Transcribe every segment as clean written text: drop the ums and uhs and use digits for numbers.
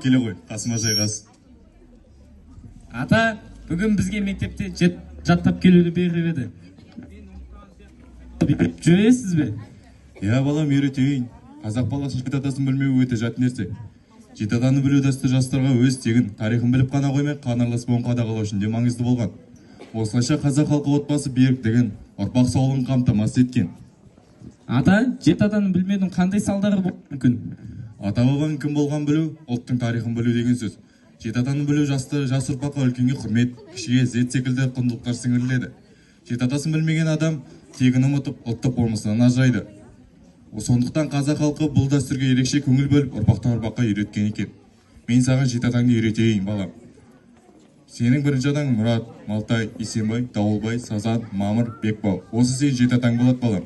келе ғой, қасыма жайғас. Ата, бүгін бізге мектепте жаттап келуді беріп еді. Жүресіз бе? Я балам, үйретейін. Қазақ баласын жет атасын білмеу өте жат нәрсе. Жет атаны білу дәстүр жастарға өз тегін тарихын біліп қана қоймай, қанарлас буын қадағалау үшін де маңызды болған. Осылайша қазақ халқы отбасы беріктігін, ұрпақ саулығын қамтамасыз еткен. Ата, жет атаны білмеудің қандай салдары болуы мүмкін? Ата-бабаның кім болған білу, ұлттың тарихын білу деген сөз. Жет атаны білу жас ұрпаққа үлкенге құрмет, кішіге ізет секілді құндылықтар сіңіріледі. Жет атасын білмеген адам тегін ұмытып, ұлттық болмысынан ажырайды. Сондықтан қазақ халқы бұл дәстүрге ерекше көңіл бөліп, ұрпақтан ұрпаққа үйреткен екен. Мен саған жет атаңды үйретейін, балам. Сенің бірінші атаң Мұрат, Малтай, Исенбай, Дауылбай, Сазан, Мамыр, Бекбау. Осы сен жет атаң болады, балам.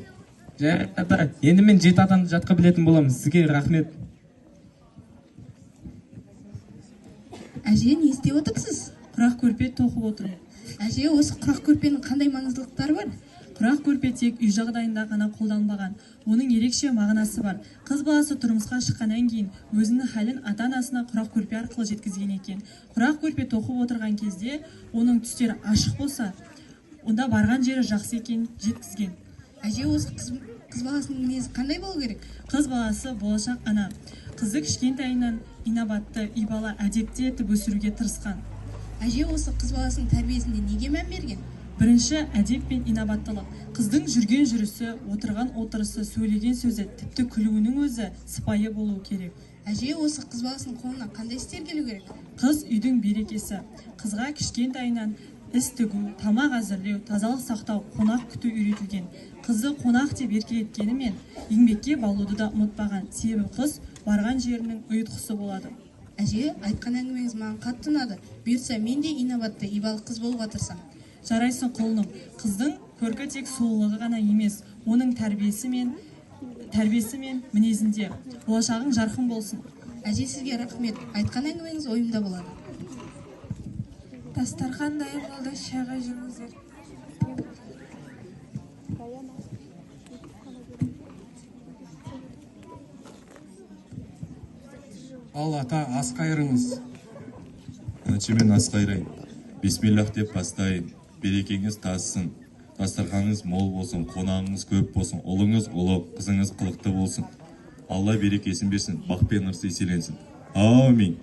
Жә, ата, енді мен жет атаны жатқа білетін боламын. Сізге рахмет. Әже, не істеп отырсыз? Құрақ көрпе тоқып отырмын. Әже, осы құрақ көрпенің қандай маңыздылықтары бар? Құрақ көрпе тек үй жағдайында ғана қолданбаған. Оның ерекше мағынасы бар. Қыз баласы тұрмысқа шыққаннан кейін өзінің хәлін ата-анасына құрақ көрпе арқылы жеткізген екен. Құрақ көрпе тоқып отырған кезде оның түстері ашық болса, онда барған жері жақсы екен жеткізген. Әже, осы қыз баласының мінезі қандай болу керек? Қыз баласы болашақ ана. Қызы кішкентайынан инабатты, ибалы, әдепті етіп өсіруге тырысқан. Әже, осы қыз баласының тәрбиесінде неге мән берген? Бірінші, әдеп пен инабаттылық. Қыздың жүрген жүрісі, отырған отырысы, сөйлеген сөзі, тіпті күлуінің өзі сыпайы болу керек. Әже, осы қыз баласының қолына қандай істер келу керек? Қыз үйдің берекесі. Қызға кішкентайынан іс тігу, тамақ әзірлеу, тазалық сақтау, қонақ күту үйретілген. Қызды қонақ деп еркелеткенімен еңбекке баулуды да ұмытпаған. Себебі қыз барған жерінің ұйытқысы болады. Әже, айтқан әңгімеңіз маған қатты ұнады. Бұйыртса мен де инабатты, ибалы қыз болуға тырысамын. Жарайсың құлыным. Қыздың көркі тек сұлулығы ғана емес, оның тәрбиесі мен мінезінде. Болашағың жарқын болсын. Әже, сізге рахмет. Айтқан әңгімеңіз ойымда болады. Дастархан дайын болды, шайға жүріңіздер. Ал ата, ас қайырыңыз. Önce мен ас қайрайын. Бисмиллах деп бастайын. Берекеңіз тассын. Дастарханыңыз мол болсын, қонағыңыз көп болсын, ұлыңыз ұлы, қызыңыз қылықты болсын. Алла берекесін берсін, бақ пен ырыс еселенсін. Амин.